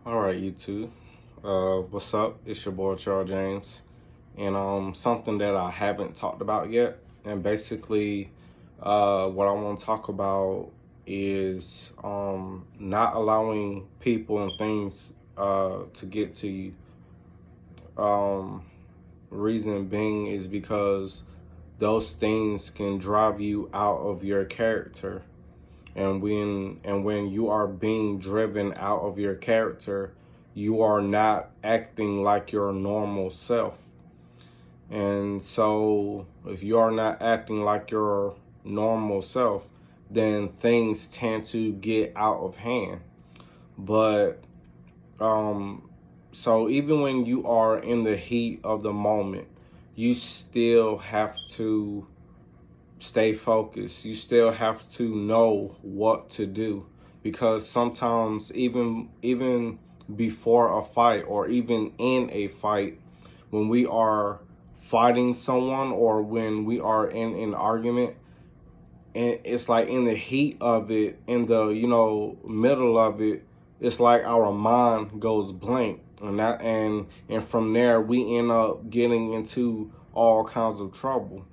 All right, YouTube. What's up? It's your boy Charles James, and something that I haven't talked about yet, and basically, what I want to talk about is not allowing people and things to get to you. Um, Reason being is because those things can drive you out of your character, and when you are being driven out of your character, you are not acting like your normal self. And so if you are not acting like your normal self, then things tend to get out of hand. But um so even when you are in the heat of the moment, you still have to stay focused. You still have to know what to do, because sometimes even before a fight or even in a fight, when we are fighting someone or when we are in an argument, and it's like in the heat of it, in the middle of it, it's like our mind goes blank, and from there we end up getting into all kinds of trouble.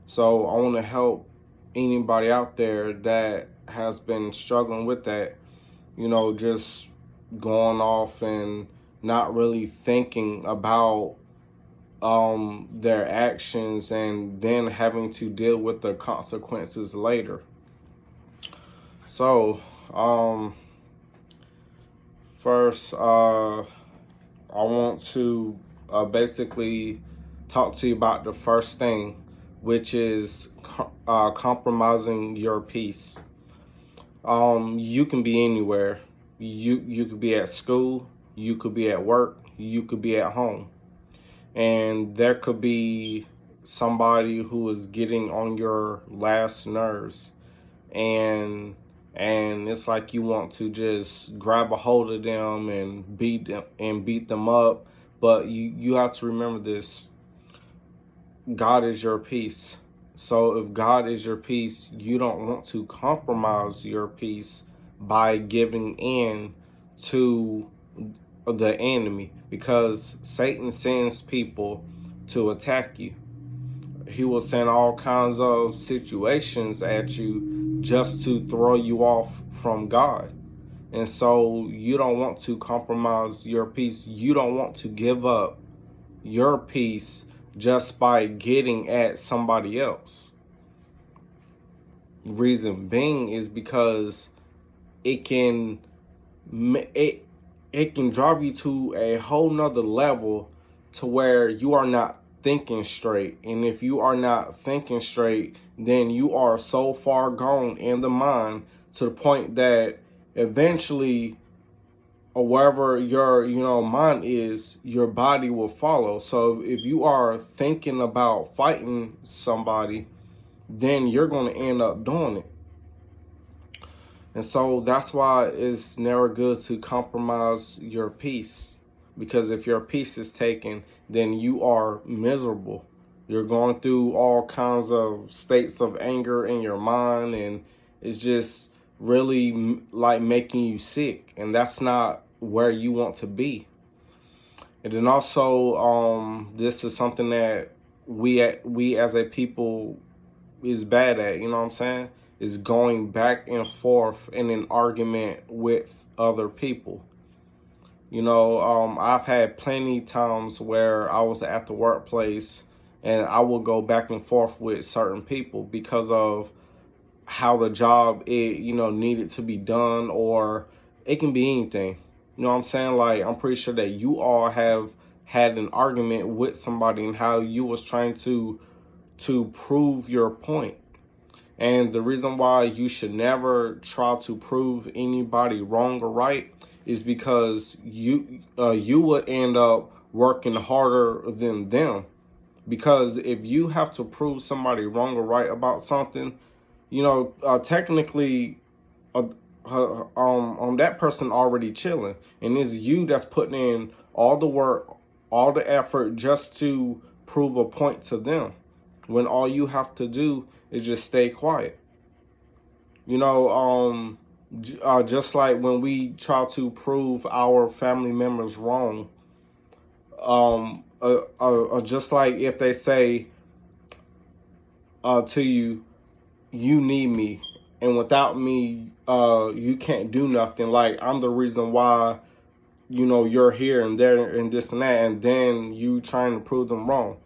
So I want to help anybody out there that has been struggling with that, just going off and not really thinking about their actions and then having to deal with the consequences later. So, first, I want to basically talk to you about the first thing, which is compromising your peace. You can be anywhere. You could be at school, you could be at work, you could be at home, and there could be somebody who is getting on your last nerves, and it's like you want to just grab a hold of them and beat them up. But you have to remember this: God is your peace. So if God is your peace, you don't want to compromise your peace by giving in to the enemy, because Satan sends people to attack you. He will send all kinds of situations at you just to throw you off from God. And so you don't want to compromise your peace. You don't want to give up your peace just by getting at somebody else. Reason being is because it can it can drive you to a whole nother level, to where you are not thinking straight. And if you are not thinking straight, then you are so far gone in the mind, to the point that eventually, or wherever your mind is, your body will follow. So if you are thinking about fighting somebody, then you're going to end up doing it. And so that's why it's never good to compromise your peace, because if your peace is taken, then you are miserable. You're going through all kinds of states of anger in your mind, and it's just really like making you sick, and that's not where you want to be. And then also, this is something that we as a people is bad at. You know what I'm saying? Is going back and forth in an argument with other people. I've had plenty times where I was at the workplace, and I will go back and forth with certain people because of how the job needed to be done, or it can be anything. You know what I'm saying? Like, I'm pretty sure that you all have had an argument with somebody, and how you was trying to prove your point. And the reason why you should never try to prove anybody wrong or right is because you would end up working harder than them. Because if you have to prove somebody wrong or right about something, technically, that person already chilling, and it's you that's putting in all the work, all the effort, just to prove a point to them, when all you have to do is just stay quiet. Just like when we try to prove our family members wrong, just like if they say to you, you need me, and without me, you can't do nothing. Like, I'm the reason why, you're here and there and this and that, and then you trying to prove them wrong.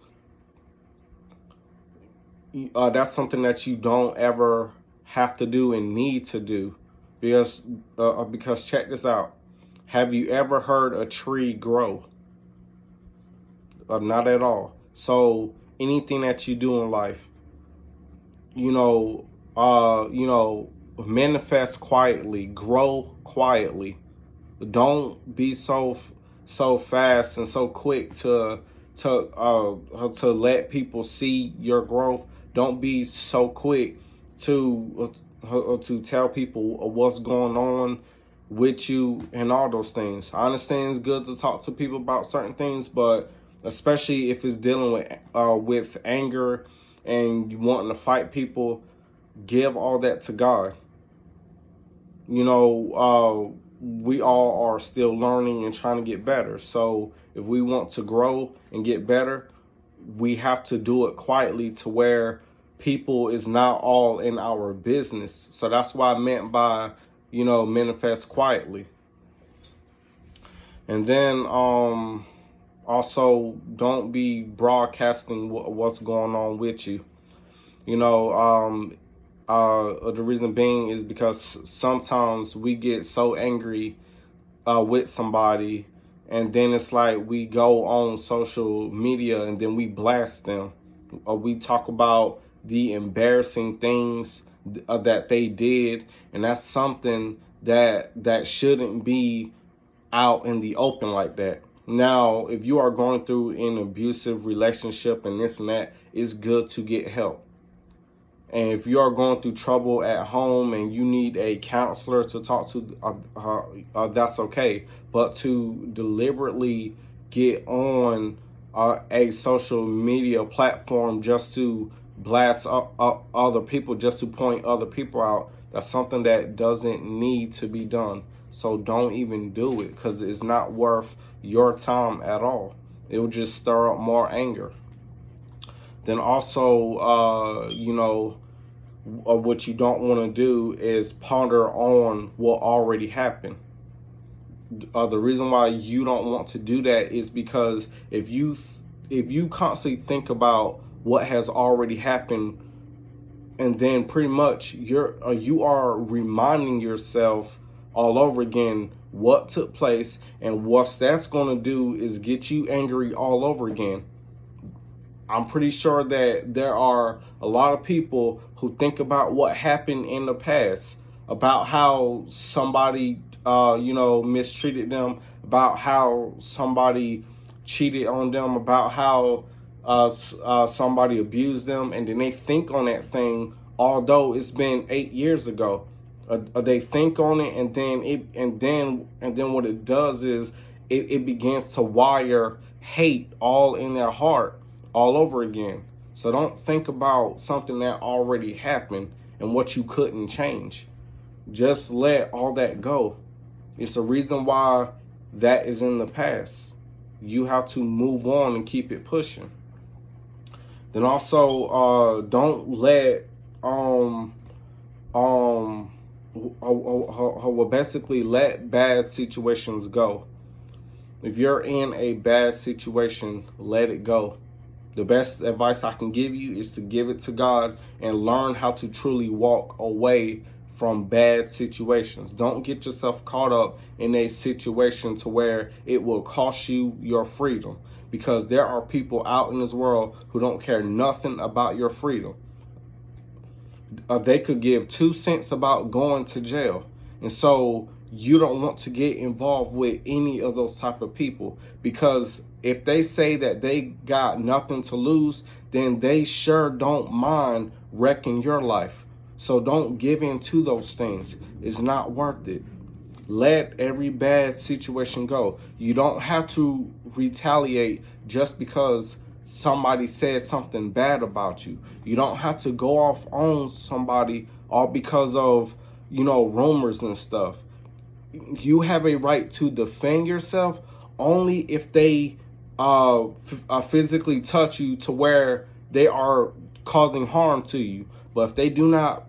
That's something that you don't ever have to do and need to do, because check this out. Have you ever heard a tree grow? Not at all. So anything that you do in life, you know, manifest quietly, grow quietly. Don't be so fast and so quick to let people see your growth. Don't be so quick to tell people what's going on with you and all those things. I understand it's good to talk to people about certain things, but especially if it's dealing with anger and you wanting to fight people, give all that to God. We all are still learning and trying to get better. So if we want to grow and get better, we have to do it quietly to where people is not all in our business. So that's what I meant by, manifest quietly. And then also don't be broadcasting what's going on with you. The reason being is because sometimes we get so angry with somebody, and then it's like we go on social media and then we blast them, or we talk about the embarrassing things that they did, and that's something that shouldn't be out in the open like that. Now, if you are going through an abusive relationship and this and that, it's good to get help. And if you are going through trouble at home and you need a counselor to talk to, that's okay. But to deliberately get on a social media platform just to blast other people, just to point other people out, that's something that doesn't need to be done. So don't even do it, because it's not worth your time at all. It will just stir up more anger. Then also, what you don't want to do is ponder on what already happened. The reason why you don't want to do that is because if you constantly think about what has already happened, and then pretty much you are reminding yourself all over again what took place, and what that's going to do is get you angry all over again. I'm pretty sure that there are a lot of people who think about what happened in the past, about how somebody, mistreated them, about how somebody cheated on them, about how somebody abused them, and then they think on that thing, although it's been 8 years ago. They think on it, and then what it does is it begins to wire hate all in their heart all over again. So don't think about something that already happened and what you couldn't change. Just let all that go. It's the reason why that is in the past. You have to move on and keep it pushing. Then also don't let basically let bad situations go. If you're in a bad situation, let it go. The best advice I can give you is to give it to God and learn how to truly walk away from bad situations. Don't get yourself caught up in a situation to where it will cost you your freedom, because there are people out in this world who don't care nothing about your freedom. They could give 2 cents about going to jail. And so you don't want to get involved with any of those type of people, because if they say that they got nothing to lose, then they sure don't mind wrecking your life. So don't give in to those things. It's not worth it. Let every bad situation go. You don't have to retaliate just because somebody said something bad about you. You don't have to go off on somebody all because of rumors and stuff. You have a right to defend yourself only if they physically touch you to where they are causing harm to you. But if they do not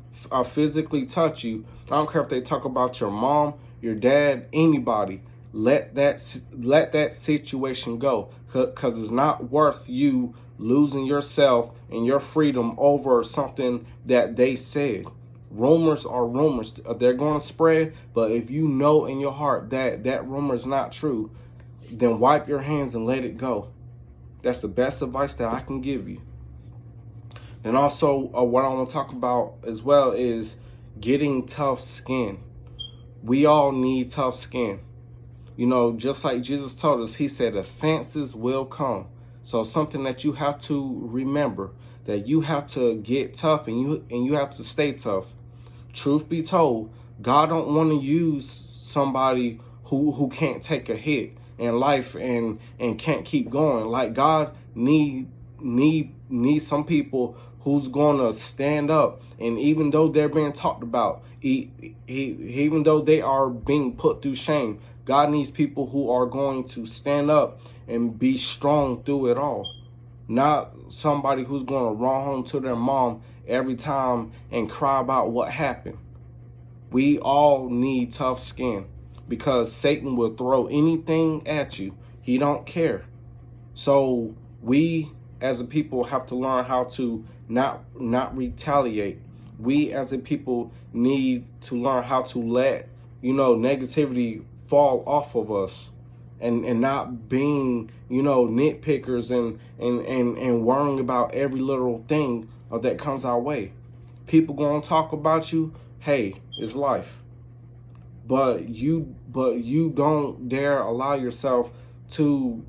physically touch you, I don't care if they talk about your mom, your dad, anybody. Let that situation go, because it's not worth you losing yourself and your freedom over something that they said. Rumors are rumors. They're going to spread, but if you know in your heart that that rumor is not true, then wipe your hands and let it go. That's the best advice that I can give you. And also, what I want to talk about as well is getting tough skin. We all need tough skin. Just like Jesus told us, he said offenses will come. So something that you have to remember, that you have to get tough, and you have to stay tough. Truth be told, God don't want to use somebody who can't take a hit in life and can't keep going. Like, God need some people who's going to stand up, and even though they're being talked about, even though they are being put through shame, God needs people who are going to stand up and be strong through it all. Not somebody who's going to run home to their mom every time and cry about what happened. We all need tough skin, because Satan will throw anything at you. He don't care. So we as a people have to learn how to not retaliate. We as a people need to learn how to let negativity fall off of us, and not being nitpickers and worrying about every little thing that comes our way. People gonna talk about you. Hey, it's life. But you don't dare allow yourself to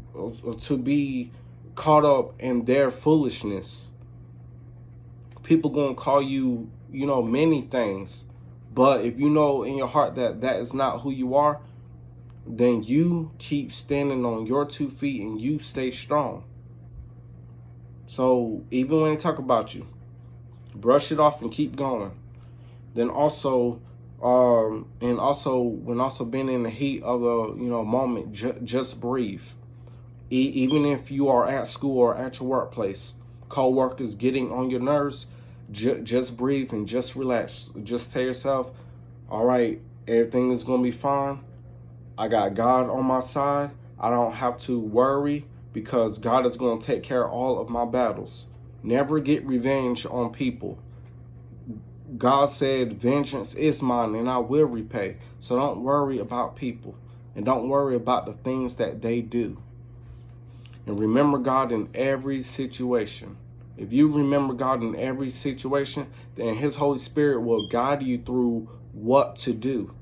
be caught up in their foolishness. People gonna call you many things, but if you know in your heart that that is not who you are, then you keep standing on your 2 feet and you stay strong. So even when they talk about you, brush it off and keep going. Then also, when being in the heat of the moment, just breathe. Even if you are at school or at your workplace, co-workers getting on your nerves, just breathe and just relax. Just tell yourself, all right, everything is gonna be fine. I got God on my side. I don't have to worry, because God is going to take care of all of my battles. Never get revenge on people. God said, vengeance is mine and I will repay. So don't worry about people, and don't worry about the things that they do. And remember God in every situation. If you remember God in every situation, then His Holy Spirit will guide you through what to do.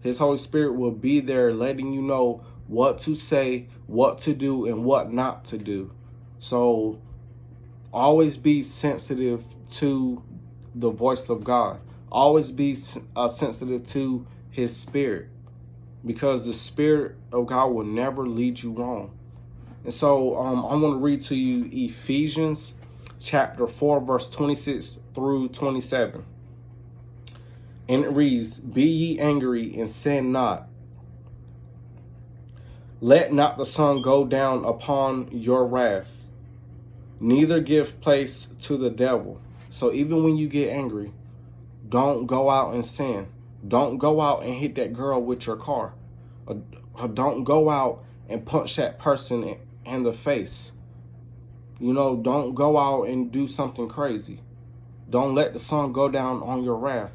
His Holy Spirit will be there letting you know what to say, what to do, and what not to do. So always be sensitive to the voice of God. Always be sensitive to His Spirit, because the Spirit of God will never lead you wrong. And so I'm going to read to you Ephesians chapter 4, verse 26 through 27. And it reads, be ye angry and sin not. Let not the sun go down upon your wrath, neither give place to the devil. So even when you get angry, don't go out and sin. Don't go out and hit that girl with your car. Or don't go out and punch that person in the face. Don't go out and do something crazy. Don't let the sun go down on your wrath.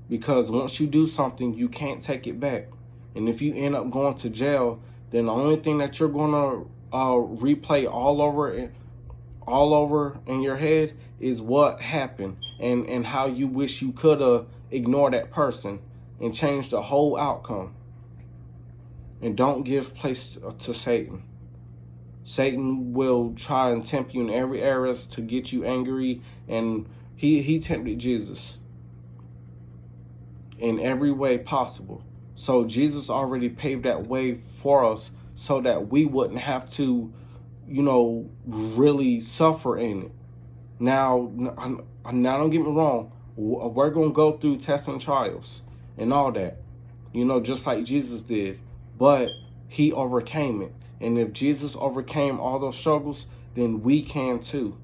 Because once you do something, you can't take it back. And if you end up going to jail, then the only thing that you're going to replay all over in your head is what happened, and how you wish you could have ignored that person and changed the whole outcome. And don't give place to Satan. Satan will try and tempt you in every area to get you angry, and he tempted Jesus in every way possible. So Jesus already paved that way for us so that we wouldn't have to, really suffer in it. Now don't get me wrong. We're going to go through tests and trials and all that, just like Jesus did. But he overcame it. And if Jesus overcame all those struggles, then we can too.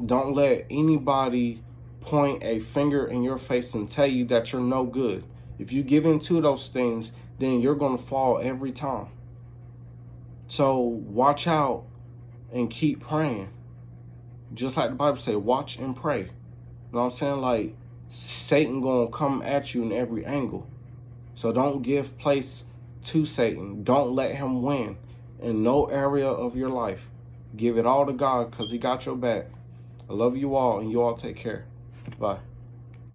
Don't let anybody point a finger in your face and tell you that you're no good. If you give into those things, then you're going to fall every time. So watch out and keep praying. Just like the Bible says, watch and pray. You know what I'm saying? Like, Satan going to come at you in every angle. So don't give place to Satan. Don't let him win in no area of your life. Give it all to God because he got your back. I love you all, and you all take care. Bye.